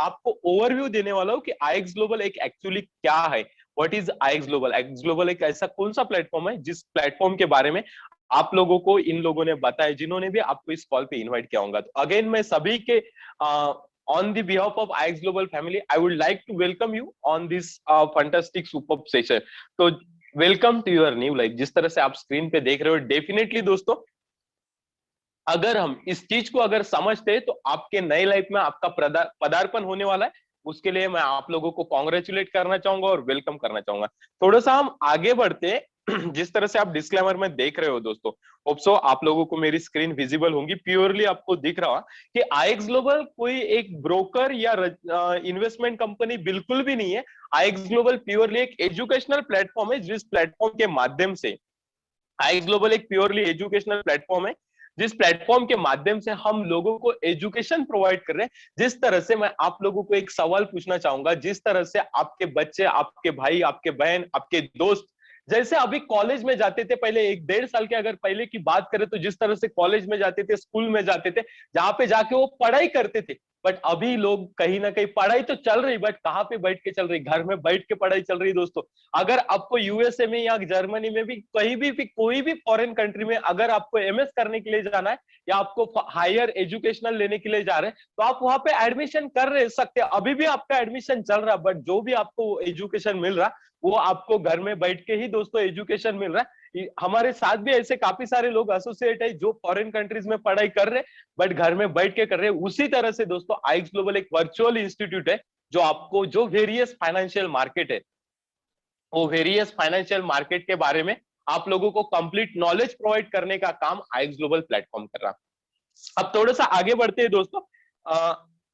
आपको ओवरव्यू देने वाला हूँ कि आईएक्स ग्लोबल एक एक्चुअली क्या है। What is IX Global? IX Global एक ऐसा कौन सा प्लेटफॉर्म है जिस प्लेटफॉर्म के बारे में आप लोगों को इन लोगों ने बताया, जिन्होंने भी आपको इस कॉल पे इनवाइट किया होगा। तो अगेन मैं सभी के on the behalf of IX Global family, I would like to welcome you on this fantastic superb session. तो welcome to your new life. जिस तरह से आप स्क्रीन पे देख रहे हो, डेफिनेटली दोस्तों अगर हम इस चीज को अगर समझते हैं तो आपके नए लाइफ में आपका पदार्पण होने वाला है। उसके लिए मैं आप लोगों को कॉन्ग्रेचुलेट करना चाहूंगा और वेलकम करना चाहूंगा। थोड़ा सा हम आगे बढ़ते हैं। जिस तरह से आप डिस्क्लेमर में देख रहे हो दोस्तों, होप सो आप लोगों को मेरी स्क्रीन विजिबल होंगी, प्योरली आपको दिख रहा कि आईएक्स ग्लोबल कोई एक ब्रोकर या इन्वेस्टमेंट कंपनी बिल्कुल भी नहीं है। आईएक्स ग्लोबल प्योरली एक एजुकेशनल प्लेटफॉर्म है, जिस प्लेटफॉर्म के माध्यम से आईएक्स ग्लोबल एक प्योरली एजुकेशनल प्लेटफॉर्म है, जिस प्लेटफॉर्म के माध्यम से हम लोगों को एजुकेशन प्रोवाइड कर रहे हैं। जिस तरह से मैं आप लोगों को एक सवाल पूछना चाहूंगा, जिस तरह से आपके बच्चे, आपके भाई, आपके बहन, आपके दोस्त जैसे अभी कॉलेज में जाते थे, पहले 1-1.5 साल के अगर पहले की बात करें तो जिस तरह से कॉलेज में जाते थे, स्कूल में जाते थे, जहां पे जाके वो पढ़ाई करते थे। बट अभी लोग कहीं ना कहीं पढ़ाई तो चल रही, बट कहाँ पे बैठ के चल रही? घर में बैठ के पढ़ाई चल रही दोस्तों। अगर आपको यूएसए में या जर्मनी में भी कहीं भी कोई भी फॉरेन कंट्री में अगर आपको एमएस करने के लिए जाना है या आपको हायर एजुकेशनल लेने के लिए जा रहे हैं, तो आप वहां पे एडमिशन कर रहे सकते हैं। अभी भी आपका एडमिशन चल रहा, बट जो भी आपको एजुकेशन मिल रहा वो आपको घर में बैठ के ही दोस्तों एजुकेशन मिल रहा है। हमारे साथ भी ऐसे काफी सारे लोग एसोसिएट है जो फॉरेन कंट्रीज में पढ़ाई कर रहे, बट घर में बैठ के कर रहे। उसी तरह से दोस्तों आईएक्स ग्लोबल एक वर्चुअल इंस्टीट्यूट है, जो आपको जो वेरियस फाइनेंशियल मार्केट है, वो वेरियस फाइनेंशियल मार्केट के बारे में आप लोगों को कंप्लीट नॉलेज प्रोवाइड करने का काम आईएक्स ग्लोबल प्लेटफॉर्म कर रहा है। अब थोड़ा सा आगे बढ़ते हैं दोस्तों।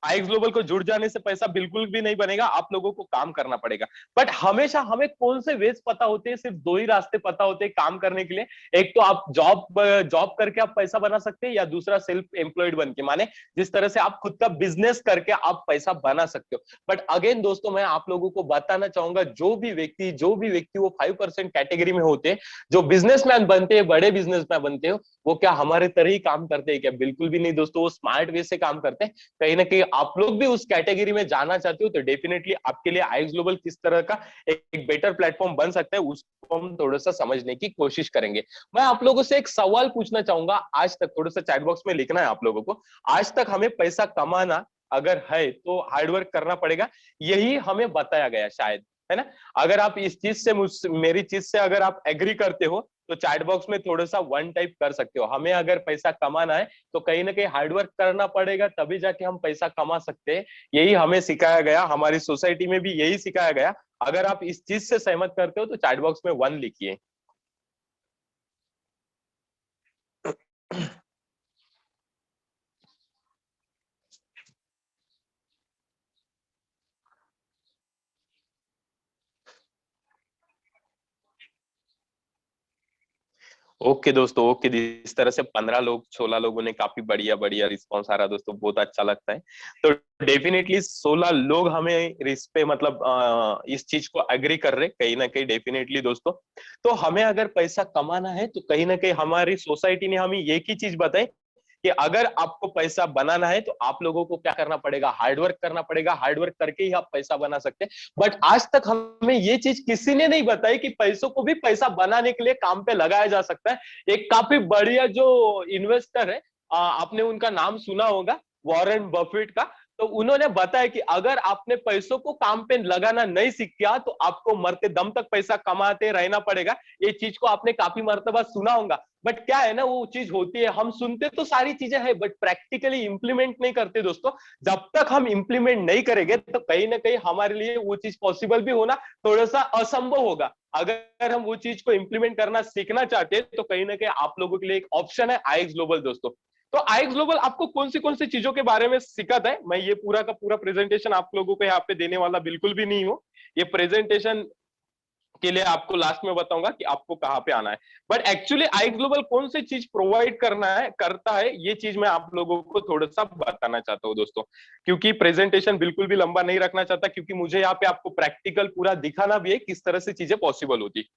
आईएक्स ग्लोबल को जुड़ जाने से पैसा बिल्कुल भी नहीं बनेगा, आप लोगों को काम करना पड़ेगा। बट हमेशा हमें कौन से वेज पता होते हैं? सिर्फ 2 ही रास्ते पता होते हैं काम करने के लिए। एक तो आप जॉब करके आप पैसा बना सकते हैं, या दूसरा सेल्फ एम्प्लॉयड बन के, माने जिस तरह से आप खुद का बिजनेस करके आप पैसा बना सकते हो। बट अगेन दोस्तों मैं आप लोगों को बताना चाहूंगा, जो भी व्यक्ति वो 5% कैटेगरी में होते हैं, जो बिजनेसमैन बनते हैं, बड़े बिजनेसमैन बनते हो, वो क्या हमारे तरह ही काम करते हैं क्या? बिल्कुल भी नहीं दोस्तों, वो स्मार्ट वे से काम करते हैं। कहीं ना कहीं आप लोग भी उस कैटेगरी में जाना चाहते हो तो डेफिनेटली आपके लिए आईएक्स ग्लोबल किस तरह का एक बेटर प्लेटफॉर्म बन सकता है, उसको हम थोड़ा सा समझने की कोशिश करेंगे। मैं आप लोगों से एक सवाल पूछना चाहूंगा। आज तक थोड़ा सा चैट बॉक्स में लिखना है आप लोगों को, आज तक हमें पैसा कमाना अगर है तो हार्डवर्क करना पड़ेगा, यही हमें बताया गया शायद, है ना? अगर आप इस चीज से मेरी चीज से अगर आप एग्री करते हो तो चैट बॉक्स में थोड़ा सा 1 टाइप कर सकते हो। हमें अगर पैसा कमाना है तो कहीं ना कहीं हार्डवर्क करना पड़ेगा, तभी जाके हम पैसा कमा सकते हैं। यही हमें सिखाया गया, हमारी सोसाइटी में भी यही सिखाया गया। अगर आप इस चीज से सहमत करते हो तो चैट बॉक्स में 1 लिखिए। ओके दोस्तों, ओके। इस तरह से 15 लोग, 16 लोगों ने काफी बढ़िया बढ़िया रिस्पॉन्स आ रहा दोस्तों, बहुत अच्छा लगता है। तो डेफिनेटली 16 लोग हमें इस पे मतलब इस चीज को एग्री कर रहे कहीं ना कहीं, डेफिनेटली दोस्तों। तो हमें अगर पैसा कमाना है तो कहीं ना कहीं हमारी सोसाइटी ने हमें एक ही चीज बताई कि अगर आपको पैसा बनाना है तो आप लोगों को क्या करना पड़ेगा? हार्डवर्क करना पड़ेगा। हार्डवर्क करके ही आप पैसा बना सकते हैं। बट आज तक हमें ये चीज किसी ने नहीं बताई कि पैसों को भी पैसा बनाने के लिए काम पे लगाया जा सकता है। एक काफी बढ़िया जो इन्वेस्टर है, आपने उनका नाम सुना होगा, वॉरेन बफेट का। तो उन्होंने बताया कि अगर आपने पैसों को काम पे लगाना नहीं सीखा तो आपको मरते दम तक पैसा कमाते रहना पड़ेगा। ये चीज को आपने काफी मर्तबा सुना होगा। बट क्या है ना, वो चीज होती है, हम सुनते तो सारी चीजें हैं बट प्रैक्टिकली इंप्लीमेंट नहीं करते दोस्तों। जब तक हम इंप्लीमेंट नहीं करेंगे तो कहीं ना कहीं हमारे लिए वो चीज पॉसिबल भी होना थोड़ा सा असंभव होगा। अगर हम वो चीज को इंप्लीमेंट करना सीखना चाहते हैं तो कहीं ना कहीं आप लोगों के लिए एक ऑप्शन है आईएक्स ग्लोबल दोस्तों। तो आईएक्स ग्लोबल आपको कौन सी चीजों के बारे में सिखाता है, मैं ये पूरा का पूरा प्रेजेंटेशन आप लोगों को यहाँ पे देने वाला बिल्कुल भी नहीं हूँ। ये प्रेजेंटेशन के लिए आपको लास्ट में बताऊंगा कि आपको कहाँ पे आना है। बट एक्चुअली आई ग्लोबल कौन सी चीज प्रोवाइड करता है, ये चीज मैं आप लोगों को थोड़ा सा बताना चाहता हूँ दोस्तों, क्योंकि प्रेजेंटेशन बिल्कुल भी लंबा नहीं रखना चाहता, क्योंकि मुझे यहाँ पे आपको प्रैक्टिकल पूरा दिखाना भी है किस तरह से चीजें पॉसिबल होती।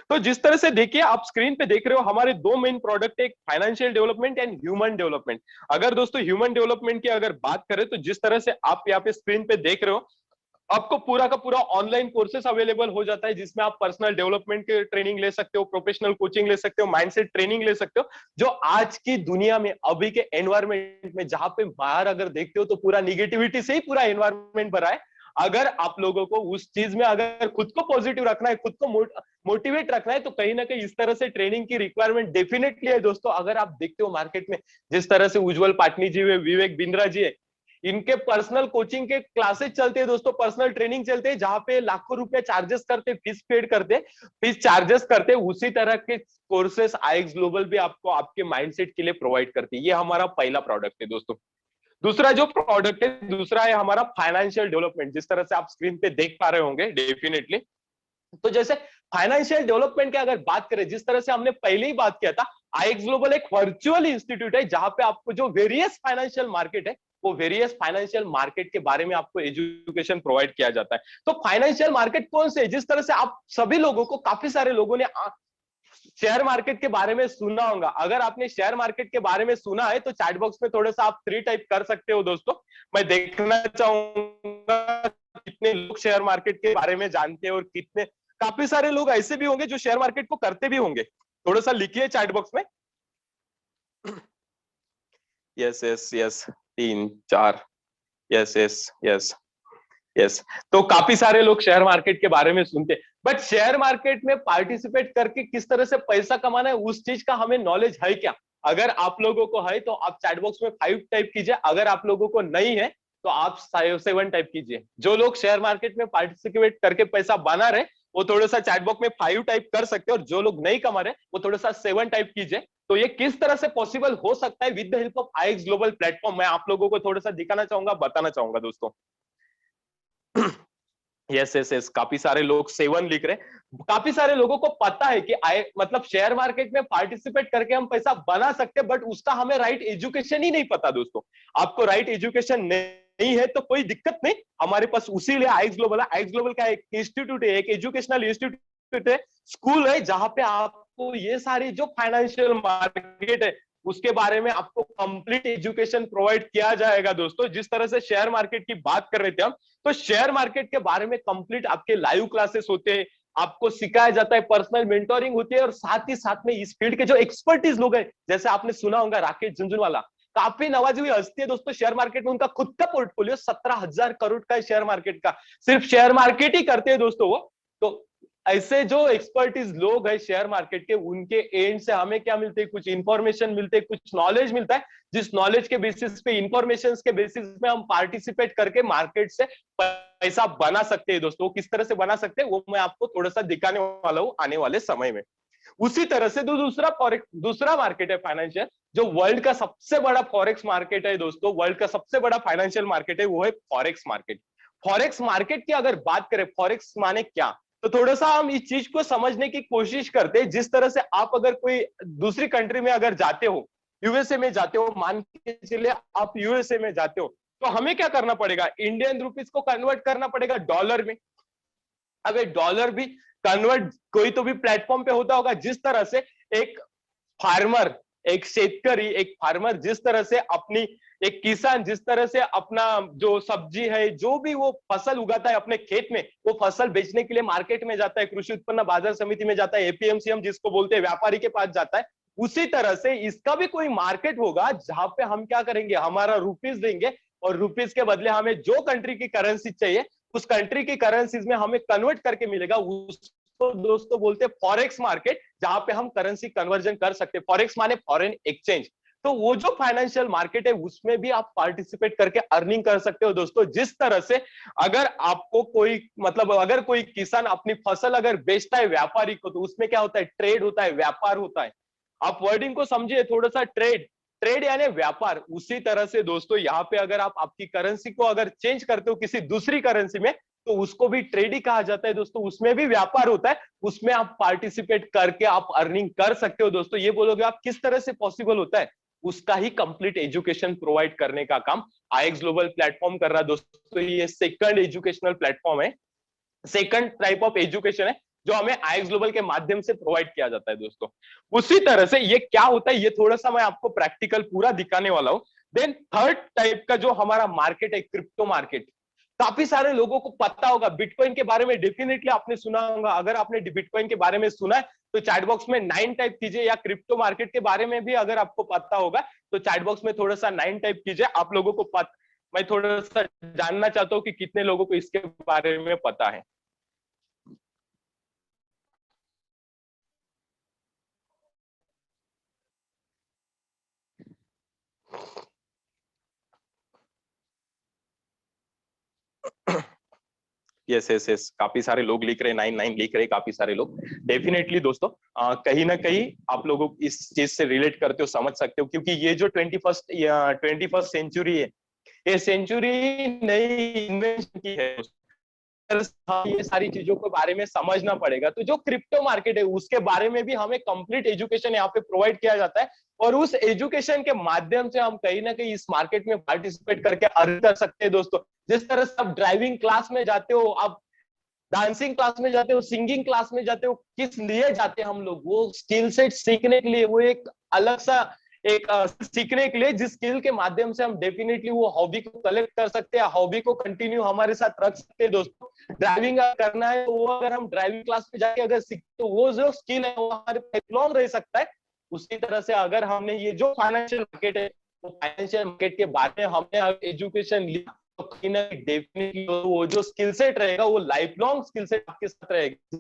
तो जिस तरह से देखिए, आप स्क्रीन पे देख रहे हो हमारे दो मेन प्रोडक्ट है, financial development and human development. अगर दोस्तों ह्यूमन डेवलपमेंट की अगर बात करें, तो जिस तरह से आप यहाँ पे स्क्रीन पे देख रहे हो, आपको पूरा का पूरा ऑनलाइन कोर्सेस अवेलेबल हो जाता है, जिसमें आप पर्सनल डेवलपमेंट के ट्रेनिंग ले सकते हो, प्रोफेशनल कोचिंग ले सकते हो, माइंडसेट ट्रेनिंग ले सकते हो, जो आज की दुनिया में अभी के एनवायरमेंट में, जहां पे बाहर अगर देखते हो तो पूरा निगेटिविटी से ही पूरा एनवायरमेंट भरा है। अगर आप लोगों को उस चीज में अगर खुद को पॉजिटिव रखना है, खुद को मोटिवेट रखना है, तो कहीं ना कहीं इस तरह से ट्रेनिंग की रिक्वायरमेंट डेफिनेटली है दोस्तों। अगर आप देखते हो मार्केट में जिस तरह से उज्जवल पाटनी जी है, विवेक बिंद्रा जी है, इनके पर्सनल कोचिंग के क्लासेस चलते हैं दोस्तों, पर्सनल ट्रेनिंग चलते हैं, जहां पे लाखों रुपए चार्जेस करते, फीस पेड करते, फीस चार्जेस करते। उसी तरह के कोर्सेस आईएक्स ग्लोबल भी आपको आपके माइंडसेट के लिए प्रोवाइड करती है। ये हमारा पहला प्रोडक्ट है दोस्तों। दूसरा जो प्रोडक्ट है, दूसरा है हमारा फाइनेंशियल डेवलपमेंट, जिस तरह से आप स्क्रीन पे देख पा रहे होंगे डेफिनेटली। तो जैसे फाइनेंशियल डेवलपमेंट की अगर बात करें, जिस तरह से हमने पहले ही बात किया था, आईएक्स ग्लोबल एक वर्चुअल इंस्टीट्यूट है, जहां पे आपको जो वेरियस फाइनेंशियल मार्केट है, वो वेरियस फाइनेंशियल मार्केट के बारे में आपको एजुकेशन प्रोवाइड किया जाता है। तो फाइनेंशियल मार्केट कौन से है, जिस तरह से आप सभी लोगों को, काफी सारे लोगों ने शेयर मार्केट के बारे में सुना होगा। अगर आपने शेयर मार्केट के बारे में सुना है, तो चैट बॉक्स में थोड़ा सा आप 3 टाइप कर सकते हो दोस्तों। मैं देखना चाहूंगा कितने लोग शेयर मार्केट के बारे में जानते हैं, और कितने, काफी सारे लोग ऐसे भी होंगे जो शेयर मार्केट को करते भी होंगे। थोड़ा सा लिखिए चैट बॉक्स में। Yes yes yes, 3 4, yes yes yes yes. तो काफी सारे लोग शेयर मार्केट के बारे में सुनते, बट शेयर मार्केट में पार्टिसिपेट करके किस तरह से पैसा कमाना है, उस चीज का हमें नॉलेज है क्या? अगर आप लोगों को है तो आप चैट बॉक्स में 5 टाइप कीजिए, अगर आप लोगों को नहीं है तो आप 7 टाइप कीजिए। जो लोग शेयर मार्केट में पार्टिसिपेट करके पैसा बना रहे, वो थोड़ा सा चैट बॉक्स में 5 टाइप कर सकते हैं, और जो लोग नहीं कमा रहे, वो थोड़ा सा 7 टाइप कीजिए। तो ये किस तरह से पॉसिबल हो सकता है with the help of IX Global platform, मैं आप लोगों को थोड़ा सा दिखाना चाहूंगा, बताना चाहूंगा दोस्तों। यस यस यस, काफी सारे लोग 7 लिख रहे हैं। काफी सारे लोगों को पता है कि मतलब शेयर मार्केट में पार्टिसिपेट करके हम पैसा बना सकते हैं, बट उसका हमें राइट एजुकेशन ही नहीं पता दोस्तों। आपको राइट एजुकेशन नहीं है तो कोई दिक्कत नहीं, हमारे पास उसी लिए आईएक्स ग्लोबल है। आईएक्स ग्लोबल का एक इंस्टीट्यूट है, एक एजुकेशनल इंस्टीट्यूट है, स्कूल है, जहां पे आपको ये सारी जो फाइनेंशियल मार्केट है उसके बारे में आपको कंप्लीट एजुकेशन प्रोवाइड किया जाएगा दोस्तों। जिस तरह से शेयर मार्केट की बात कर रहे थे हम, तो शेयर मार्केट के बारे में कंप्लीट आपके लाइव क्लासेस होते हैं, आपको सिखाया जाता है, पर्सनल मेंटोरिंग होती है, और साथ ही साथ में इस फील्ड के जो एक्सपर्टीज लोग हैं, जैसे आपने सुना होगा राकेश झुंझुनवाला, काफी नवाजी हुई हस्ती है दोस्तों शेयर मार्केट में। उनका खुद का पोर्टफोलियो 17,000 करोड़ का है शेयर मार्केट का, सिर्फ शेयर मार्केट ही करते हैं दोस्तों वो। तो ऐसे जो एक्सपर्टीज लोग हैं शेयर मार्केट के, उनके एंड से हमें क्या मिलते हैं, कुछ इंफॉर्मेशन मिलते हैं, कुछ नॉलेज मिलता है, जिस नॉलेज के बेसिस पे, इंफॉर्मेशन के बेसिस पे हम पार्टिसिपेट करके मार्केट से पैसा बना सकते हैं दोस्तों। किस तरह से बना सकते हैं वो मैं आपको थोड़ा सा दिखाने वाला हूँ आने वाले समय में। उसी तरह से दूसरा मार्केट है फाइनेंशियल, जो वर्ल्ड का सबसे बड़ा फॉरेक्स मार्केट है दोस्तों, वर्ल्ड का सबसे बड़ा फाइनेंशियल मार्केट है, वो है फॉरेक्स मार्केट। फॉरेक्स मार्केट की अगर बात करें, फॉरेक्स माने क्या, तो थोड़ा सा हम इस चीज को समझने की कोशिश करते हैं। जिस तरह से आप अगर कोई दूसरी कंट्री में अगर जाते हो, यूएसए में जाते हो, मान के चलिए आप यूएसए में जाते हो, तो हमें क्या करना पड़ेगा, इंडियन रुपीज को कन्वर्ट करना पड़ेगा डॉलर में। अब एक डॉलर भी कन्वर्ट कोई तो भी प्लेटफॉर्म पे होता होगा। जिस तरह से एक फार्मर, एक शेतकरी, एक फार्मर जिस तरह से अपनी, एक किसान जिस तरह से अपना जो सब्जी है, जो भी वो फसल उगाता है अपने खेत में, वो फसल बेचने के लिए मार्केट में जाता है, कृषि उत्पन्न बाजार समिति में जाता है, एपीएमसी हम जिसको बोलते हैं, व्यापारी के पास जाता है। उसी तरह से इसका भी कोई मार्केट होगा, जहां पे हम क्या करेंगे, हमारा रुपीज देंगे, और रुपीज के बदले हमें जो कंट्री की करेंसी चाहिए, उस कंट्री की करेंसीज में हमें कन्वर्ट करके मिलेगा। उसको दोस्तों बोलते हैं फॉरेक्स मार्केट, जहां पे हम करेंसी कन्वर्जन कर सकते हैं। फॉरेक्स माने फॉरेन एक्सचेंज। तो वो जो फाइनेंशियल मार्केट है, उसमें भी आप पार्टिसिपेट करके अर्निंग कर सकते हो दोस्तों। जिस तरह से अगर आपको कोई, मतलब अगर कोई किसान अपनी फसल अगर बेचता है व्यापारी को, तो उसमें क्या होता है, ट्रेड होता है, व्यापार होता है। आप वर्डिंग को समझिए थोड़ा सा, ट्रेड, ट्रेड यानी व्यापार। उसी तरह से दोस्तों यहाँ पे अगर आप आपकी करेंसी को अगर चेंज करते हो किसी दूसरी करेंसी में, तो उसको भी ट्रेड ही कहा जाता है दोस्तों, उसमें भी व्यापार होता है, उसमें आप पार्टिसिपेट करके आप अर्निंग कर सकते हो दोस्तों। ये बोलोगे आप किस तरह से पॉसिबल होता है, उसका ही कंप्लीट एजुकेशन प्रोवाइड करने का काम आईएक्स ग्लोबल प्लेटफॉर्म कर रहा है दोस्तों। ये सेकंड एजुकेशनल प्लेटफॉर्म है, सेकंड टाइप ऑफ एजुकेशन है जो हमें आईएक्स ग्लोबल के माध्यम से प्रोवाइड किया जाता है दोस्तों। उसी तरह से ये क्या होता है, ये थोड़ा सा मैं आपको प्रैक्टिकल पूरा दिखाने वाला हूं। देन थर्ड टाइप का जो हमारा मार्केट है, क्रिप्टो मार्केट। काफी सारे लोगों को पता होगा बिटकॉइन के बारे में, डेफिनेटली आपने सुना होगा। अगर आपने बिटकॉइन के बारे में सुना है तो चैट बॉक्स में 9 टाइप कीजिए, या क्रिप्टो मार्केट के बारे में भी अगर आपको पता होगा तो चैट बॉक्स में थोड़ा सा 9 टाइप कीजिए। आप लोगों को मैं थोड़ा सा जानना चाहता हूं कि कितने लोगों को इसके बारे में पता है। यस यस यस, काफी सारे लोग लिख रहे, 9 लिख रहे काफी सारे लोग। डेफिनेटली दोस्तों, कहीं ना कहीं आप लोग इस चीज से रिलेट करते हो, समझ सकते हो, क्योंकि ये जो 21st सेंचुरी है, ये सेंचुरी नई इन्वेंशन की है। ये सारी चीजों के बारे में समझना पड़ेगा। तो जो क्रिप्टो मार्केट है उसके बारे में भी हमें कंप्लीट एजुकेशन यहाँ पे प्रोवाइड किया जाता है, और उस एजुकेशन के माध्यम से हम कहीं ना कहीं इस मार्केट में पार्टिसिपेट करके अर्न कर सकते हैं दोस्तों। जिस तरह से आप ड्राइविंग क्लास में जाते हो, आप डांसिंग क्लास में जाते हो, सिंगिंग क्लास में जाते हो, किस लिए जाते हैं हम लोग? वो स्किल सेट सीखने के लिए, वो एक अलग सा एक सीखने के लिए, जिस स्किल के माध्यम से हम डेफिनेटली वो हॉबी को कलेक्ट कर सकते हैं, हॉबी को कंटिन्यू हमारे साथ रख सकते हैं दोस्तों। ड्राइविंग करना है तो वो अगर हम ड्राइविंग क्लास में जाके अगर सीखते तो वो जो स्किल है वो हमारे लाइफ रह सकता है। उसी तरह से अगर हमने ये जो फाइनेंशियल मार्केट है, वो फाइनेंशियल मार्केट के बारे में हमने एजुकेशन लिया तो कहीं ना डेफिनेटली वो जो स्किल सेट रहेगा वो लाइफ लॉन्ग स्किल सेट आपके साथ रहेगा।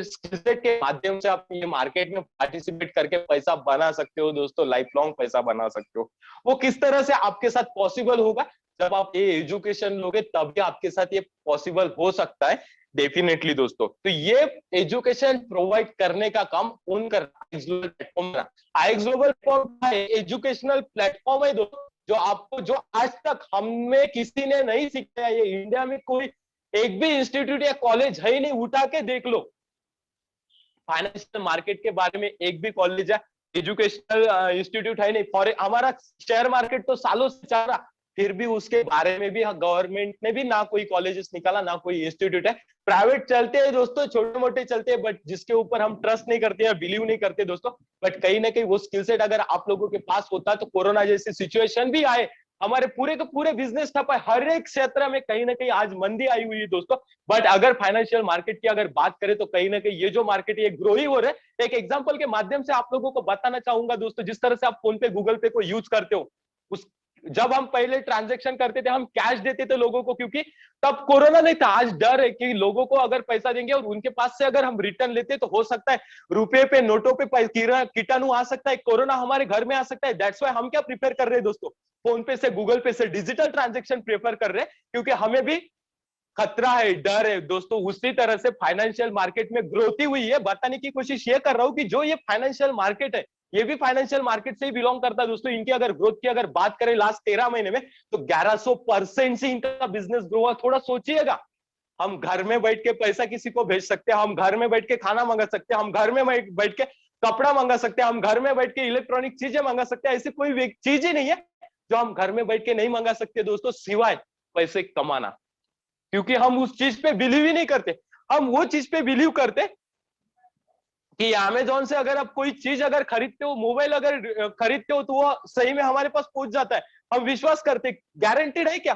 स्किल सेट के माध्यम से आप ये मार्केट में पार्टिसिपेट करके पैसा बना सकते हो दोस्तों, लाइफ लॉन्ग पैसा बना सकते हो। वो किस तरह से आपके साथ पॉसिबल होगा, जब आप ये एजुकेशन लोगे तभी आपके साथ ये पॉसिबल हो सकता है डेफिनेटली दोस्तों। तो ये एजुकेशन प्रोवाइड करने का काम कौन कर रहा है? Global platform. IX Global platform educational platform है दोस्तों, जो आपको, जो आज तक हमें किसी ने नहीं सिखाया। ये इंडिया में कोई एक भी इंस्टीट्यूट या कॉलेज है ही नहीं, उठा के देख लो। फाइनेंशियल मार्केट के बारे में एक भी कॉलेज या एजुकेशनल इंस्टीट्यूट है नहीं। फॉर हमारा शेयर मार्केट तो सालों से चल रहा, फिर भी उसके बारे में भी गवर्नमेंट ने भी ना कोई कॉलेजेस निकाला, ना कोई इंस्टीट्यूट है। प्राइवेट चलते हैं दोस्तों, छोटे मोटे चलते हैं, बट जिसके ऊपर हम ट्रस्ट नहीं करते या बिलीव नहीं करते दोस्तों। बट कहीं ना कहीं वो स्किल सेट अगर आप लोगों के पास होता तो कोरोना जैसी सिचुएशन भी आए, हमारे पूरे के पूरे बिजनेस ठप है, हर एक क्षेत्र में कहीं ना कहीं आज मंदी आई हुई है दोस्तों। बट अगर फाइनेंशियल मार्केट की अगर बात करें तो कहीं ना कहीं ये जो मार्केट ये ग्रो ही हो रहा है। एक एग्जांपल के माध्यम से आप लोगों को बताना चाहूंगा दोस्तों, जिस तरह से आप फोन पे गूगल पे को यूज करते हो, उस जब हम पहले ट्रांजैक्शन करते थे हम कैश देते थे लोगों को, क्योंकि तब कोरोना नहीं था। आज डर है कि लोगों को अगर पैसा देंगे और उनके पास से अगर हम रिटर्न लेते तो हो सकता है रुपए पे, नोटों पे कीटाणु आ सकता है, कोरोना हमारे घर में आ सकता है। दैट्स व्हाई हम क्या प्रिपेयर कर रहे हैं दोस्तों, फोन पे से, गूगल पे से डिजिटल ट्रांजेक्शन प्रेफर कर रहे हैं, क्योंकि हमें भी खतरा है, डर है दोस्तों। उसी तरह से फाइनेंशियल मार्केट में ग्रोथ ही हुई है। बताने की कोशिश ये कर रहा हूं कि जो ये फाइनेंशियल मार्केट है ये भी फाइनेंशियल मार्केट से ही बिलोंग करता है दोस्तों। इनकी अगर ग्रोथ की अगर बात करें लास्ट 13 महीने में तो 1100% से इनका बिजनेस ग्रो हुआ। थोड़ा सोचिएगा, हम घर में बैठ के पैसा किसी को भेज सकते हैं, हम घर में बैठ के खाना मंगा सकते हैं, हम घर में बैठ के कपड़ा मंगा सकते हैं, हम घर में बैठ के इलेक्ट्रॉनिक चीजें मंगा सकते हैं। ऐसी कोई चीज ही नहीं है जो हम घर में बैठ के नहीं मंगा सकते दोस्तों, सिवाय पैसे कमाना। क्योंकि हम उस चीज पे बिलीव ही नहीं करते, हम वो चीज पे बिलीव करते कि अमेजोन से अगर आप कोई चीज अगर खरीदते हो, मोबाइल अगर खरीदते हो, तो वो सही में हमारे पास पहुंच जाता है। हम विश्वास करते, गारंटीड है क्या?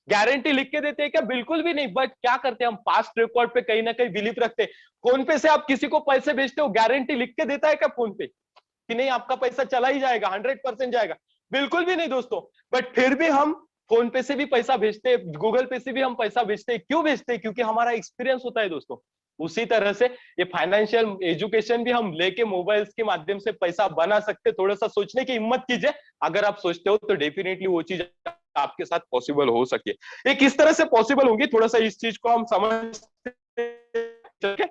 गारंटी लिख के देते हैं क्या? बिल्कुल भी नहीं। बट क्या करते हैं हम, पास्ट रिकॉर्ड पे कहीं ना कहीं बिलीव रखते हैं। फोन पे से आप किसी को पैसे भेजते हो, गारंटी लिख के देता है क्या फोन पे कि नहीं आपका पैसा चला ही जाएगा, 100% जाएगा? बिल्कुल भी नहीं दोस्तों। बट फिर भी हम फोन पे से भी पैसा भेजते हैं, गूगल पे से भी हम पैसा भेजते हैं। क्यों भेजते हैं? क्योंकि हमारा एक्सपीरियंस होता है दोस्तों। उसी तरह से ये फाइनेंशियल एजुकेशन भी हम लेके मोबाइल्स के माध्यम से पैसा बना सकते। थोड़ा सा सोचने की हिम्मत कीजिए, अगर आप सोचते हो तो डेफिनेटली वो चीज आपके साथ पॉसिबल हो सके। ये किस तरह से पॉसिबल होगी, थोड़ा सा इस चीज को हम समझते हैं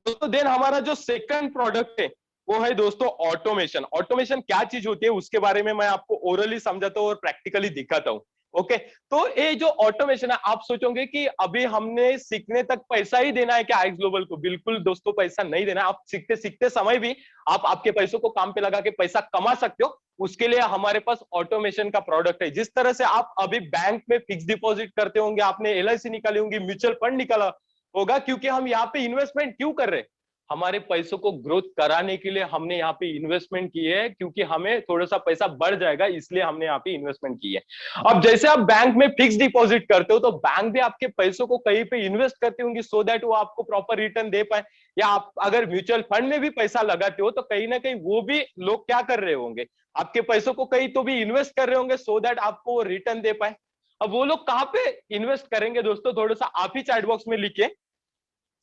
दोस्तों। देन हमारा जो सेकंड प्रोडक्ट है वो है दोस्तों ऑटोमेशन। ऑटोमेशन क्या चीज होती है उसके बारे में मैं आपको ओरली समझाता हूँ और प्रैक्टिकली दिखाता हूँ। ओके, तो ये जो ऑटोमेशन है, आप सोचोगे कि अभी हमने सीखने तक पैसा ही देना है क्या आईएक्स ग्लोबल को? बिल्कुल दोस्तों, पैसा नहीं देना। आप सीखते सीखते समय भी आप आपके पैसों को काम पे लगा के पैसा कमा सकते हो। उसके लिए हमारे पास ऑटोमेशन का प्रोडक्ट है। जिस तरह से आप अभी बैंक में फिक्स डिपॉजिट करते होंगे, आपने एलआईसी निकाली होंगी, म्यूचुअल फंड निकाला होगा, क्योंकि हम यहाँ पे इन्वेस्टमेंट क्यों कर रहे हैं? हमारे पैसों को ग्रोथ कराने के लिए हमने यहाँ पे इन्वेस्टमेंट की है, क्योंकि हमें थोड़ा सा पैसा बढ़ जाएगा, इसलिए हमने यहाँ पे इन्वेस्टमेंट की है। अब जैसे आप बैंक में फिक्स डिपॉजिट करते हो, तो बैंक भी आपके पैसों को कहीं पे इन्वेस्ट करती होंगी, सो दैट वो आपको प्रॉपर रिटर्न दे पाए। या आप अगर म्यूचुअल फंड में भी पैसा लगाते हो, तो कहीं ना कहीं वो भी लोग क्या कर रहे होंगे, आपके पैसों को कहीं तो भी इन्वेस्ट कर रहे होंगे, सो दैट आपको वो रिटर्न दे पाए। अब वो लोग कहाँ पे इन्वेस्ट करेंगे दोस्तों, थोड़ा सा आप ही चैट बॉक्स में लिखिए,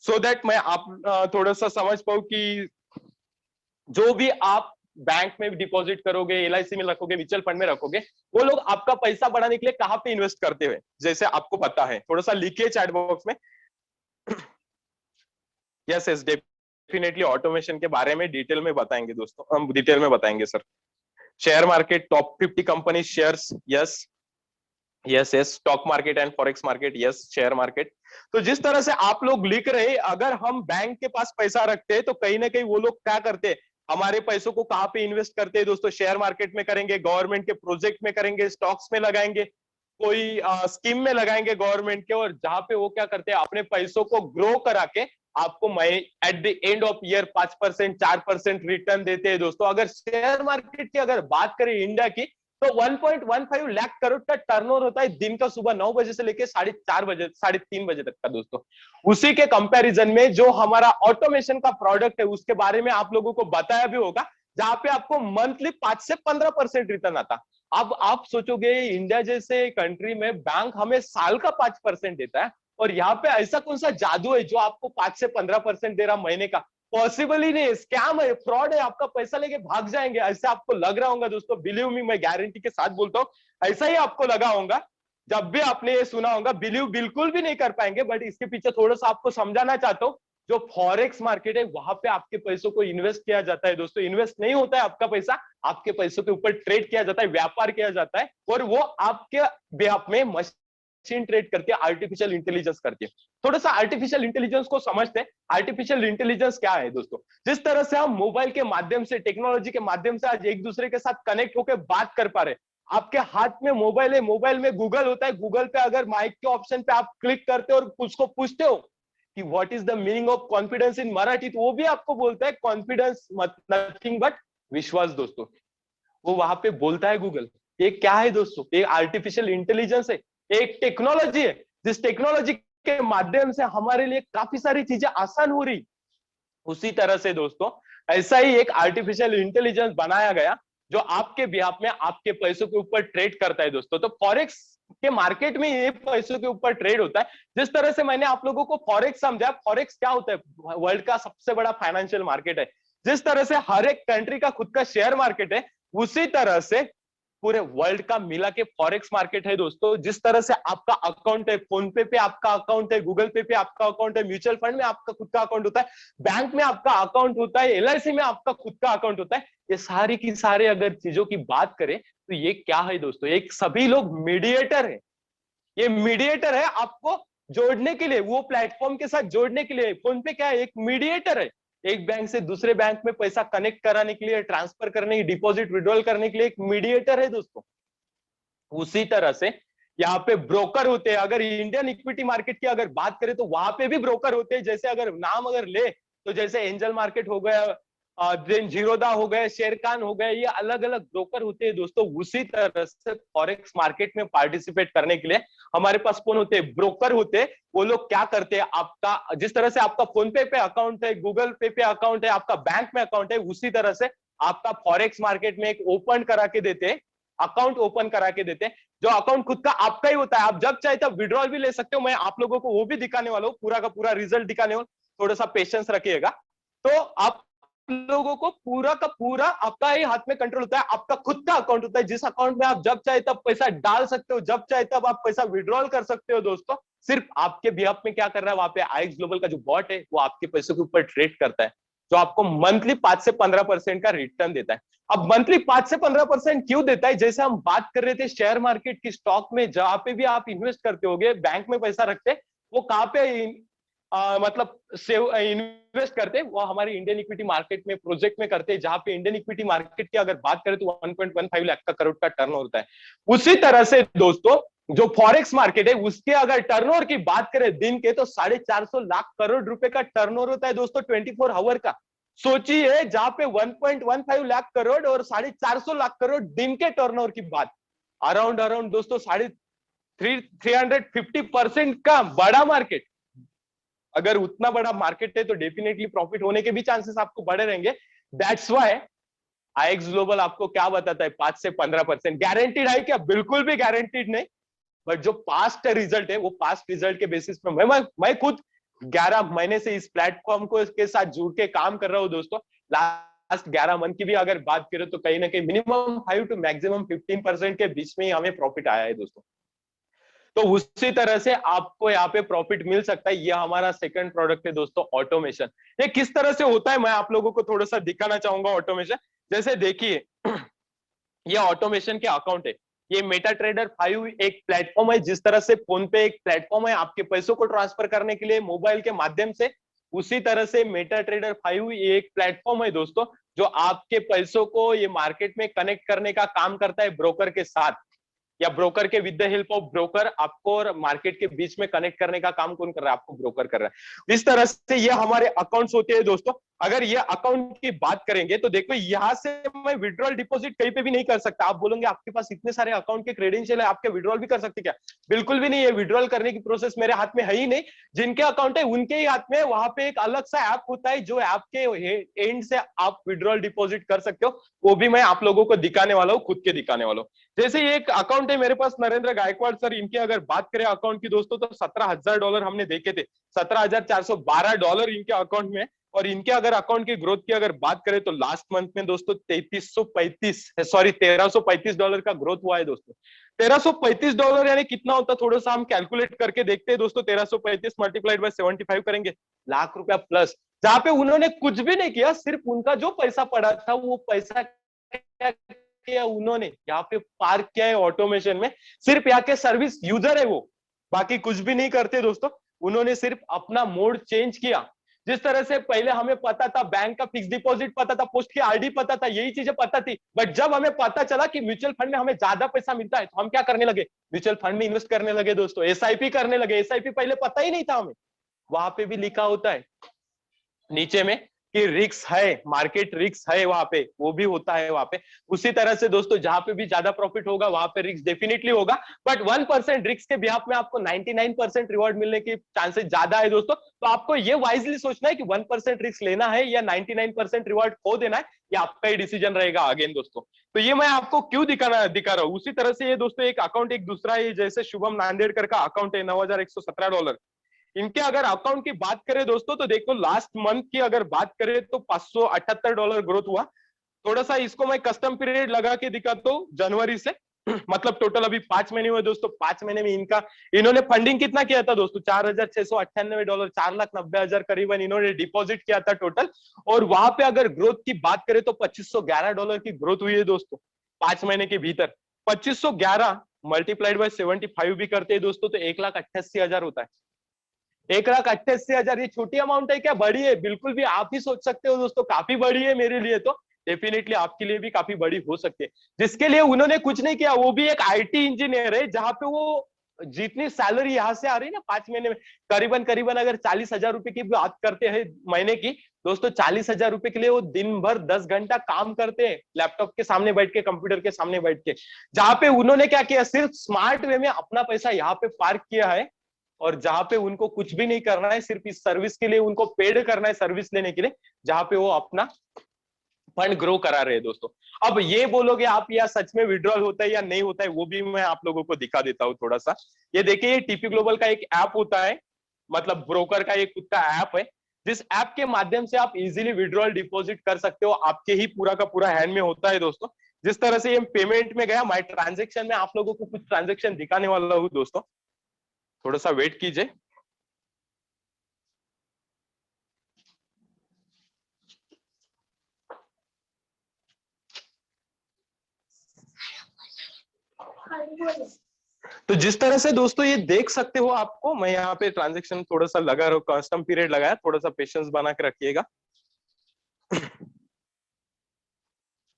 सो दैट मैं आप थोड़ा सा समझ पाऊं कि जो भी आप बैंक में डिपॉजिट करोगे, एलआईसी में रखोगे, म्यूचुअल फंड में रखोगे, वो लोग आपका पैसा बढ़ाने के लिए कहाँ पे इन्वेस्ट करते हुए, जैसे आपको पता है, थोड़ा सा लिखिए चैट बॉक्स में। यस यस, डेफिनेटली ऑटोमेशन के बारे में डिटेल में बताएंगे दोस्तों, हम डिटेल में बताएंगे sir. Share market, top 50 company shares, yes yes yes, stock market and forex market, yes share market. तो जिस तरह से आप लोग लिख रहे, अगर हम बैंक के पास पैसा रखते हैं, तो कहीं ना कहीं वो लोग क्या करते हैं, हमारे पैसों को कहाँ पे इन्वेस्ट करते हैं दोस्तों? शेयर मार्केट में करेंगे, गवर्नमेंट के प्रोजेक्ट में करेंगे, स्टॉक्स में लगाएंगे, कोई स्कीम में लगाएंगे गवर्नमेंट के, और जहां पे वो क्या करते हैं, अपने पैसों को ग्रो करा के आपको मैं at the end of year 5% 4% return देते हैं दोस्तों। अगर शेयर मार्केट की अगर बात करें इंडिया की, तो 1.15 लाख करोड़ का टर्नओवर होता है दिन का, सुबह 9 बजे से लेकर 4:30 बजे, 3:30 बजे तक का दोस्तों। उसी के कंपैरिजन में जो हमारा ऑटोमेशन का प्रोडक्ट है, उसके बारे में आप लोगों को बताया भी होगा, जहां पे आपको मंथली 5 से 15% रिटर्न आता। अब आप सोचोगे, इंडिया जैसे कंट्री में बैंक हमें साल का 5% देता है, और यहाँ पे ऐसा कौन सा जादू है जो आपको 5 से 15% दे रहा महीने का? पॉसिबल ही नहीं है, स्कैम है, फ्रॉड है, आपका पैसा लेके भाग जाएंगे, ऐसे आपको लग रहा होगा दोस्तों। बिलीव मी, मैं गारंटी के साथ बोलता हूँ, ऐसा ही आपको लगा होगा जब भी आपने ये सुना होगा। बिलीव बिल्कुल भी नहीं कर पाएंगे, बट इसके पीछे थोड़ा सा आपको समझाना चाहता हूँ। जो फॉरेक्स मार्केट है, वहां पे आपके पैसों को इन्वेस्ट किया जाता है दोस्तों। इन्वेस्ट नहीं होता है आपका पैसा, आपके पैसों के ऊपर ट्रेड किया जाता है, व्यापार किया जाता है, और वो आपके बेहाफ में मशीन ट्रेड करती है, आर्टिफिशियल इंटेलिजेंस करती है। थोड़ा सा आर्टिफिशियल इंटेलिजेंस को समझते हैं। आर्टिफिशियल इंटेलिजेंस क्या है दोस्तों? जिस तरह से हम मोबाइल के माध्यम से, टेक्नोलॉजी के माध्यम से आज एक दूसरे के साथ कनेक्ट होकर बात कर पा रहे, आपके हाथ में मोबाइल है, मोबाइल में गूगल होता है, गूगल पे अगर माइक के ऑप्शन पे आप क्लिक करते हो और उसको पूछते हो कि what is the meaning of confidence in Marathi, तो वो भी आपको बोलता है कॉन्फिडेंस नथिंग बट विश्वास दोस्तों। वो वहां पे बोलता है गूगल। ये क्या है दोस्तों? ये आर्टिफिशियल इंटेलिजेंस है, एक टेक्नोलॉजी है, जिस टेक्नोलॉजी के माध्यम से हमारे लिए काफी सारी चीजें आसान हो रही। उसी तरह से दोस्तों, ऐसा ही एक आर्टिफिशियल इंटेलिजेंस बनाया गया, जो आपके बिहाफ में आपके पैसों के ऊपर ट्रेड करता है दोस्तों। तो फॉरेक्स के मार्केट में ये पैसों के ऊपर ट्रेड होता है। जिस तरह से मैंने आप लोगों को फॉरेक्स समझा, फॉरेक्स क्या होता है? वर्ल्ड का सबसे बड़ा फाइनेंशियल मार्केट है। जिस तरह से हर एक कंट्री का खुद का शेयर मार्केट है, उसी तरह से पूरे वर्ल्ड का मिला के फॉरेक्स मार्केट है दोस्तों। जिस तरह से आपका अकाउंट है, फोन पे आपका अकाउंट है, गूगल पे आपका अकाउंट है, म्यूचुअल फंड में आपका खुद का अकाउंट होता है, बैंक में आपका अकाउंट होता है, एलआईसी में आपका खुद का अकाउंट होता है, ये सारी की सारे अगर चीजों की बात करें, तो ये क्या है दोस्तों? एक सभी लोग मीडिएटर है। ये मीडिएटर है आपको जोड़ने के लिए, वो प्लेटफॉर्म के साथ जोड़ने के लिए। फोन पे क्या है? एक मीडिएटर है, एक बैंक से दूसरे बैंक में पैसा कनेक्ट कराने के लिए, ट्रांसफर करने की, डिपॉजिट विड्रॉल करने के लिए एक मीडिएटर है दोस्तों। उसी तरह से यहाँ पे ब्रोकर होते हैं। अगर इंडियन इक्विटी मार्केट की अगर बात करें, तो वहां पे भी ब्रोकर होते हैं। जैसे अगर नाम अगर ले, तो जैसे एंजल मार्केट हो गया, देन जीरोदा हो गए, शेरखान हो गए, ये अलग अलग ब्रोकर होते हैं दोस्तों। उसी तरह से फॉरेक्स मार्केट में पार्टिसिपेट करने के लिए हमारे पास कौन होते हैं? ब्रोकर होते हैं। वो लोग क्या करते हैं, आपका जिस तरह से आपका फोन पे अकाउंट है, गूगल पे अकाउंट है, आपका बैंक में अकाउंट है, उसी तरह से आपका फॉरेक्स मार्केट में एक ओपन करा के देते हैं, अकाउंट ओपन करा के देते हैं, जो अकाउंट खुद का आपका ही होता है। आप जब चाहे तब विड्रॉल भी ले सकते हो। मैं आप लोगों को वो भी दिखाने वाला हूँ, पूरा का पूरा रिजल्ट दिखाने वाला, थोड़ा सा पेशेंस रखिएगा। तो आप लोगों को पूरा का पूरा आपका ही हाथ में कंट्रोल होता है, आपका खुद का अकाउंट होता है, जिस अकाउंट में आप जब चाहे तब पैसा डाल सकते हो, जब चाहे तब आप पैसा विड्रॉल कर सकते हो दोस्तों। सिर्फ आपके बिहाफ में क्या कर रहा है, वहां पे आईएक्स ग्लोबल का जो बॉट है, वो आपके पैसों के ऊपर ट्रेड करता है, जो आपको मंथली 5 से 15% का रिटर्न देता है। अब मंथली 5 से 15% क्यों देता है? जैसे हम बात कर रहे थे शेयर मार्केट की, स्टॉक में, जहां पे भी आप इन्वेस्ट करते होगे, बैंक में पैसा रखते, वो कहाँ पे मतलब सेव इन्वेस्ट करते, वो हमारे इंडियन इक्विटी मार्केट में, प्रोजेक्ट में करते हैं, जहां पे इंडियन इक्विटी मार्केट की अगर बात करें तो 1.15 लाख का करोड़ का टर्न होता है। उसी तरह से दोस्तों जो फॉरेक्स मार्केट है, उसके अगर टर्नओवर की बात करें दिन के, तो 450 लाख करोड़ रुपए का टर्नओवर होता है दोस्तों 24 आवर का। सोचिए, जहां पे 1.15 लाख करोड़ और 450 लाख करोड़ दिन के टर्नओवर की बात, अराउंड अराउंड दोस्तों 350% का बड़ा मार्केट। अगर उतना बड़ा मार्केट है तो डेफिनेटली प्रॉफिट होने के भी चांसेस आपको बड़े रहेंगे। दैट्स वाई आईएक्स ग्लोबल आपको क्या बताता है, 5 से 15%। गारंटीड है क्या? बिल्कुल भी गारंटीड नहीं। बट जो पास्ट रिजल्ट है, वो पास्ट रिजल्ट के बेसिस पे मैं खुद 11 महीने से इस प्लेटफॉर्म को के साथ जुड़ के काम कर रहा हूँ दोस्तों। लास्ट 11 मंथ की भी अगर बात करें तो कहीं ना कहीं मिनिमम 5 टू मैक्सिमम 15% के बीच में ही हमें प्रॉफिट आया है दोस्तों। तो उसी तरह से आपको यहाँ पे प्रॉफिट मिल सकता है। ये हमारा सेकंड प्रोडक्ट है दोस्तों, ऑटोमेशन। ये किस तरह से होता है मैं आप लोगों को थोड़ा सा दिखाना चाहूंगा ऑटोमेशन। जैसे देखिए, ये ऑटोमेशन के अकाउंट है। ये मेटा ट्रेडर 5 एक प्लेटफॉर्म है, जिस तरह से फोन पे एक प्लेटफॉर्म है आपके पैसों को ट्रांसफर करने के लिए मोबाइल के माध्यम से, उसी तरह से मेटा ट्रेडर 5 ये एक प्लेटफॉर्म है दोस्तों, जो आपके पैसों को ये मार्केट में कनेक्ट करने का काम करता है ब्रोकर के साथ, या ब्रोकर के with the help of broker आपको और मार्केट के बीच में कनेक्ट करने का काम कौन कर रहा है? आपको ब्रोकर कर रहा है। इस तरह से ये हमारे अकाउंट्स होते हैं दोस्तों। अगर ये अकाउंट की बात करेंगे तो देखो, यहां से मैं विड्रॉल डिपॉजिट कहीं पे भी नहीं कर सकता। आप बोलोगे आपके पास इतने सारे अकाउंट के क्रेडेंशियल है, आपके विड्रॉल भी कर सकते क्या? बिल्कुल भी नहीं है। विड्रॉल करने की प्रोसेस मेरे हाथ में है ही नहीं। जिनके अकाउंट है उनके ही हाथ में, वहां पे एक अलग सा ऐप होता है, जो ऐप के एंड से आप विड्रॉल डिपॉजिट कर सकते हो। वो भी मैं आप लोगों को दिखाने वाला हूँ, खुद के दिखाने वाला हूँ। जैसे ये एक अकाउंट है मेरे पास, नरेंद्र गायकवाड़ सर, इनकी अगर बात करें अकाउंट की दोस्तों, तो $17,000 हमने देखे थे। $17,412 इनके अकाउंट में। और इनके अगर अकाउंट की ग्रोथ की अगर बात करें तो लास्ट मंथ में दोस्तों $3335 का ग्रोथ हुआ है दोस्तों। $1335 यानी कितना होता, थोड़ा सा हम कैलकुलेट करके देखते हैं दोस्तों। 1335 मल्टीप्लाइड बाय 75 करेंगे, लाख रुपया प्लस। जहां पे उन्होंने कुछ भी नहीं किया, सिर्फ उनका जो पैसा पड़ा था वो पैसा किया उन्होंने, यहाँ पे पार्क किया है ऑटोमेशन में। सिर्फ यहाँ के सर्विस यूजर है वो, बाकी कुछ भी नहीं करते दोस्तों। उन्होंने सिर्फ अपना मोड चेंज किया। जिस तरह से पहले हमें पता था बैंक का फिक्स डिपॉजिट पता था, पोस्ट की आरडी पता था, यही चीजें पता थी। बट जब हमें पता चला कि म्यूचुअल फंड में हमें ज्यादा पैसा मिलता है, तो हम क्या करने लगे? म्यूचुअल फंड में इन्वेस्ट करने लगे दोस्तों, एसआईपी करने लगे। एसआईपी पहले पता ही नहीं था हमें। वहां पे भी लिखा होता है नीचे में कि रिक्स है, मार्केट रिक्स है, वहां पे वो भी होता है वहां पे। उसी तरह से दोस्तों, जहां पे भी ज्यादा प्रॉफिट होगा वहां पे रिक्स डेफिनेटली होगा। बट 1% रिक्स के बिहाफ में आपको 99% रिवॉर्ड मिलने की चांसेस ज्यादा है दोस्तों। तो आपको ये वाइजली सोचना है कि 1% रिक्स लेना है या 99% रिवॉर्ड खो देना है, ये आपका ही डिसीजन रहेगा अगेन दोस्तों। तो ये मैं आपको क्यों दिखा रहा हूँ। उसी तरह से ये दोस्तों एक अकाउंट, एक दूसरा है, जैसे शुभम नांदेड़कर का अकाउंट है, $9,117। इनके अगर अकाउंट की बात करें दोस्तों, तो देखो लास्ट मंथ की अगर बात करें तो $578 ग्रोथ हुआ। थोड़ा सा इसको मैं कस्टम पीरियड लगा के दिखाता हूँ जनवरी से। मतलब टोटल अभी 5 महीने हुए दोस्तों। 5 महीने में इनका, इन्होंने फंडिंग कितना किया था दोस्तों? $4,698, 4,90,000 करीबन इन्होंने डिपॉजिट किया था टोटल। और वहां पे अगर ग्रोथ की बात करें तो $2,511 की ग्रोथ हुई है दोस्तों 5 महीने के भीतर। 2,511 मल्टीप्लाइड बाय 75 भी करते हैं दोस्तों, तो 1,88,000 होता है। 1,88,000 ये छोटी अमाउंट है क्या? बड़ी है, बिल्कुल भी। आप ही सोच सकते हो दोस्तों, काफी बड़ी है मेरे लिए तो। डेफिनेटली आपके लिए भी काफी बड़ी हो सकती है। जिसके लिए उन्होंने कुछ नहीं किया, वो भी एक आईटी इंजीनियर है, जहां पे वो जितनी सैलरी यहाँ से आ रही है ना 5 महीने में, करीबन करीबन अगर 40,000 रुपए की बात करते हैं महीने की दोस्तों, 40,000 रुपए के लिए वो दिन भर 10 घंटा काम करते हैं, लैपटॉप के सामने बैठ के, कंप्यूटर के सामने बैठ के। जहां पे उन्होंने क्या किया, सिर्फ स्मार्ट वे में अपना पैसा यहाँ पे पार्क किया है। और जहां पे उनको कुछ भी नहीं करना है, सिर्फ इस सर्विस के लिए उनको पेड करना है, सर्विस लेने के लिए, जहां पे वो अपना फंड ग्रो करा रहे हैं दोस्तों। अब ये बोलोगे आप, या सच में विड्रॉल होता है या नहीं होता है, वो भी मैं आप लोगों को दिखा देता हूँ थोड़ा सा। ये देखिए, ये टीपी ग्लोबल का एक ऐप होता है, मतलब ब्रोकर का एक खुद का ऐप है, जिस ऐप के माध्यम से आप इजीली विड्रॉल डिपॉजिट कर सकते हो। आपके ही पूरा का पूरा हैंड में होता है दोस्तों। जिस तरह से ये पेमेंट में गया, माई ट्रांजेक्शन में आप लोगों को कुछ ट्रांजेक्शन दिखाने वाला हूँ दोस्तों, थोड़ा सा वेट कीजिए। तो जिस तरह से दोस्तों ये देख सकते हो, आपको मैं यहाँ पे ट्रांजेक्शन थोड़ा सा लगा रहा हूँ, कस्टम पीरियड लगाया, थोड़ा सा पेशेंस बना के रखिएगा।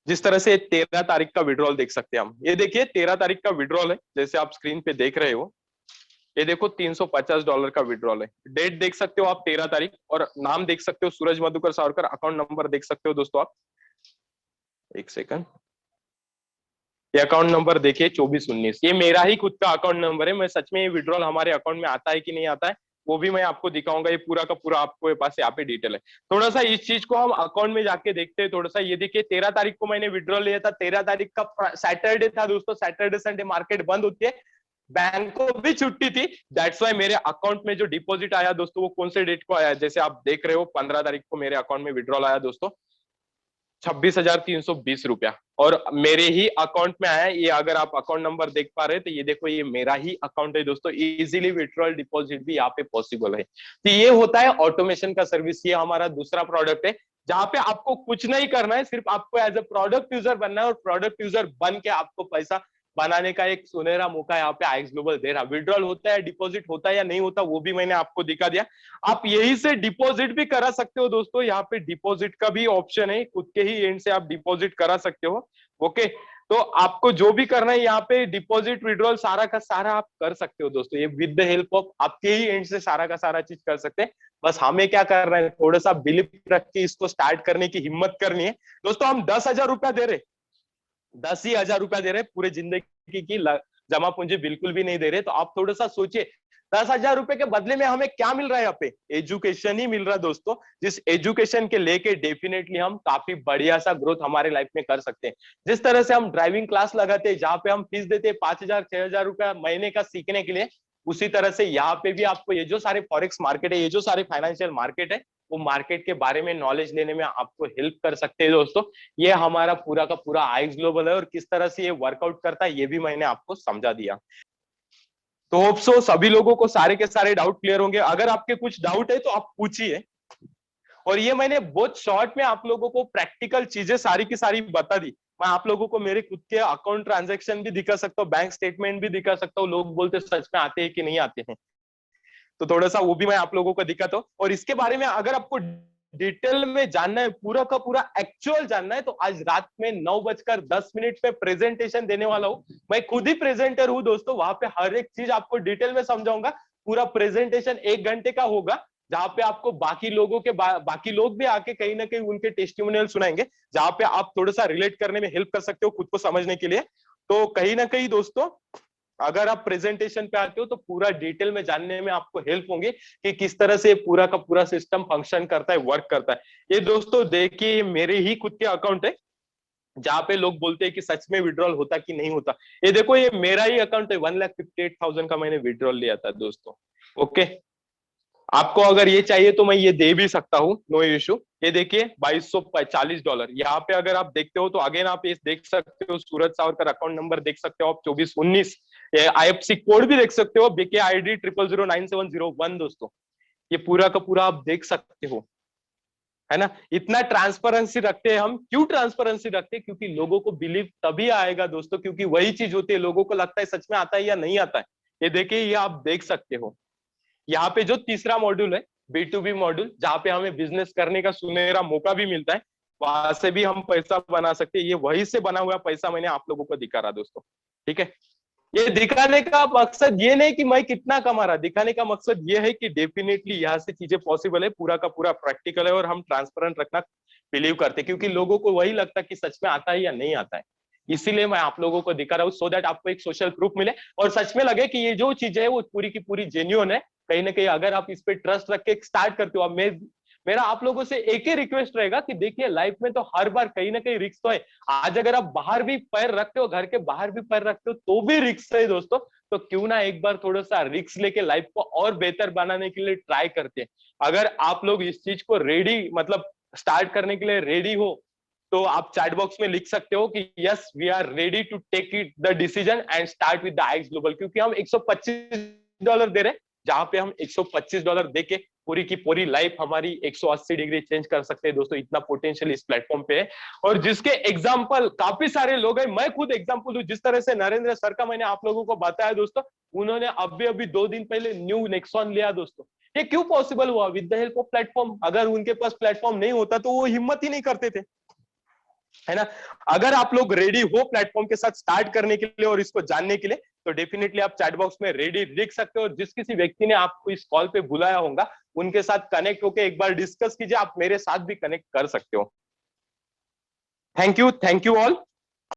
जिस तरह से 13 तारीख का विड्रॉल देख सकते हैं हम, ये देखिए 13 तारीख का विड्रॉल है, जैसे आप स्क्रीन पे देख रहे हो। ये देखो $350 का विड्रॉल है। डेट देख सकते हो आप 13 तारीख, और नाम देख सकते हो सूरज मधुकर सावरकर। अकाउंट नंबर देख सकते हो दोस्तों आप, एक सेकंड, ये अकाउंट नंबर देखिए 2419, ये मेरा ही खुद का अकाउंट नंबर है। मैं सच में ये विड्रॉल हमारे अकाउंट में आता है कि नहीं आता है वो भी मैं आपको दिखाऊंगा। ये पूरा का पूरा आपको पास यहाँ पे डिटेल है। थोड़ा सा इस चीज को हम अकाउंट में जाके देखते हैं थोड़ा सा। ये देखिए 13 तारीख को मैंने विड्रॉल लिया था, 13 तारीख का सैटरडे था दोस्तों। सैटरडे संडे मार्केट बंद होती है, बैंक को भी छुट्टी थी। दैट्स वाई मेरे अकाउंट में जो डिपॉजिट आया दोस्तों, वो कौन से डेट को आया, जैसे आप देख रहे हो 15 तारीख को मेरे अकाउंट में विड्रॉल आया दोस्तों, 26,320 रुपया, और मेरे ही अकाउंट में आया। ये अगर आप अकाउंट नंबर देख पा रहे हैं तो ये देखो, ये मेरा ही अकाउंट है दोस्तों। इजीली विड्रॉल डिपॉजिट भी यहाँ पे पॉसिबल है। तो ये होता है ऑटोमेशन का सर्विस। ये हमारा दूसरा प्रोडक्ट है, जहां पे आपको कुछ नहीं करना है, सिर्फ आपको एज ए प्रोडक्ट यूजर बनना है, और प्रोडक्ट यूजर बन के आपको पैसा बनाने का एक सुनहरा मौका यहाँ पे आईएक्स ग्लोबल दे रहा। विड्रॉल होता है, डिपॉजिट होता है या नहीं होता, वो भी मैंने आपको दिखा दिया। आप यही से डिपॉजिट भी करा सकते हो दोस्तों। यहाँ पे डिपॉजिट का भी ऑप्शन है, खुद के ही एंड से आप डिपॉजिट करा सकते हो। ओके, तो आपको जो भी करना है यहाँ पे डिपॉजिट विड्रॉल सारा का सारा आप कर सकते हो दोस्तों। ये विद द हेल्प ऑफ आपके ही एंड से सारा का सारा चीज कर सकते हैं। बस हमें क्या करना है, थोड़ा सा बिलीव रख के इसको स्टार्ट करने की हिम्मत करनी है दोस्तों। हम 10,000 रुपया दे रहे, 10,000 रुपया दे रहे, पूरे जिंदगी की जमा पूंजी बिल्कुल भी नहीं दे रहे। तो आप थोड़ा सा सोचिए, 10,000 रुपए के बदले में हमें क्या मिल रहा है यहाँ पे, एजुकेशन ही मिल रहा है दोस्तों। जिस एजुकेशन के लेके डेफिनेटली हम काफी बढ़िया सा ग्रोथ हमारे लाइफ में कर सकते हैं। जिस तरह से हम ड्राइविंग क्लास लगाते हैं, जहां पे हम फीस देते हैं 5,000 6,000 रुपया महीने का सीखने के लिए, उसी तरह से यहाँ पे भी आपको ये जो सारे फॉरेक्स मार्केट है, ये जो सारे फाइनेंशियल मार्केट है, वो मार्केट के बारे में नॉलेज लेने में आपको हेल्प कर सकते हैं दोस्तों। ये हमारा पूरा का पूरा आईएक्स ग्लोबल है, और किस तरह से ये वर्कआउट करता है ये भी मैंने आपको समझा दिया। तो होप सो सभी लोगों को सारे के सारे डाउट क्लियर होंगे। अगर आपके कुछ डाउट है तो आप पूछिए। और ये मैंने बहुत शॉर्ट में आप लोगों को प्रैक्टिकल चीजें सारी की सारी बता दी। मैं आप लोगों को मेरे खुद के अकाउंट ट्रांजैक्शन भी दिखा सकता हूँ, बैंक स्टेटमेंट भी दिखा सकता हूँ। लोग बोलते सच में आते हैं कि नहीं आते हैं, तो थोड़ा सा वो भी मैं आप लोगों को दिखाता हूँ। और इसके बारे में अगर आपको डिटेल में जानना है, पूरा का पूरा एक्चुअल जानना है, तो आज रात में 9:10 पे प्रेजेंटेशन देने वाला हूँ। मैं खुद ही प्रेजेंटर हूँ दोस्तों, वहां पे हर एक चीज आपको डिटेल में समझाऊंगा। पूरा प्रेजेंटेशन 1 घंटे का होगा, जहां पे आपको बाकी लोगों के बाकी लोग भी आके कहीं ना कहीं उनके टेस्टिमोनियल सुनाएंगे, जहां पे आप थोड़ा सा रिलेट करने में हेल्प कर सकते हो खुद को समझने के लिए। तो कहीं ना कहीं दोस्तों, अगर आप प्रेजेंटेशन पे आते हो तो पूरा डिटेल में जानने में आपको हेल्प होंगे कि किस तरह से पूरा का पूरा सिस्टम फंक्शन करता है, वर्क करता है। ये दोस्तों देखिए, ये मेरे ही खुद के अकाउंट है, जहां पे लोग बोलते हैं कि सच में विड्रॉल होता कि नहीं होता। ये देखो, ये मेरा ही अकाउंट है, 1,58,000 का मैंने विड्रॉल लिया था दोस्तों। ओके, आपको अगर ये चाहिए तो मैं ये दे भी सकता हूँ, नो इश्यू। ये देखिए $2,240। यहाँ पे अगर आप देखते हो तो अगेन आप ये देख सकते हो, सूरज सावरकर अकाउंट नंबर देख सकते हो आप 2419। आईएफसी कोड भी देख सकते हो, बीके आईडी 0009701 दोस्तों। ये पूरा का पूरा आप देख सकते हो, है ना। इतना ट्रांसपेरेंसी रखते हैं हम। क्यों ट्रांसपेरेंसी रखते हैं? क्योंकि लोगों को बिलीव तभी आएगा दोस्तों, क्योंकि वही चीज होती है, लोगों को लगता है सच में आता है या नहीं आता है। ये देखिए, ये आप देख सकते हो। यहाँ पे जो तीसरा मॉड्यूल है, B2B मॉड्यूल, जहाँ पे हमें बिजनेस करने का सुनहरा मौका भी मिलता है, वहां से भी हम पैसा बना सकते हैं। ये वही से बना हुआ पैसा मैंने आप लोगों को दिखा रहा दोस्तों, ठीक है। ये दिखाने का मकसद ये नहीं कि मैं कितना कमा रहा, दिखाने का मकसद ये है कि डेफिनेटली यहाँ से चीजें पॉसिबल है, पूरा का पूरा प्रैक्टिकल है, और हम ट्रांसपेरेंट रखना बिलीव करते हैं, क्योंकि लोगों को वही लगता है कि सच में आता है या नहीं आता है। इसीलिए मैं आप लोगों को दिखा रहा हूँ, सो दैट आपको एक सोशल प्रूफ मिले, और सच में लगे कि ये जो चीजें है वो पूरी की पूरी जेन्युइन है। कहीं ना कहीं अगर आप इस पे ट्रस्ट रख के स्टार्ट करते हो, अब मेरा आप लोगों से एक ही रिक्वेस्ट रहेगा कि देखिए, लाइफ में तो हर बार कहीं ना कहीं रिस्क तो है। आज अगर आप बाहर भी पैर रखते हो, घर के बाहर भी पैर रखते हो, तो भी रिस्क है दोस्तों। तो क्यों ना एक बार थोड़ा सा रिस्क लेके लाइफ को और बेहतर बनाने के लिए ट्राई करते हैं। अगर आप लोग इस चीज को रेडी, मतलब स्टार्ट करने के लिए रेडी हो, तो आप चैट बॉक्स में लिख सकते हो कि yes, we are ready to take it the decision and start with the IX Global. क्योंकि हम $125 दे रहे हैं, जहां पे हम $125 देके पूरी की पूरी लाइफ हमारी 180 डिग्री चेंज कर सकते हैं दोस्तों। इतना पोटेंशियल इस प्लेटफॉर्म पे है, और जिसके एग्जाम्पल काफी सारे लोग हैं। मैं खुद एग्जाम्पल हूं, जिस तरह से नरेंद्र सर का मैंने आप लोगों को बताया दोस्तों, उन्होंने अभी अभी 2 दिन पहले न्यू नेक्सॉन लिया दोस्तों। ये क्यों पॉसिबल हुआ? With the help of platform. अगर उनके पास प्लेटफॉर्म नहीं होता तो वो हिम्मत ही नहीं करते थे, है ना। अगर आप लोग रेडी हो प्लेटफॉर्म के साथ स्टार्ट करने के लिए और इसको जानने के लिए, तो डेफिनेटली आप चैट बॉक्स में रेडी लिख सकते हो, और जिस किसी व्यक्ति ने आपको इस कॉल पे बुलाया होगा उनके साथ कनेक्ट होकर एक बार डिस्कस कीजिए। आप मेरे साथ भी कनेक्ट कर सकते हो। Thank you all.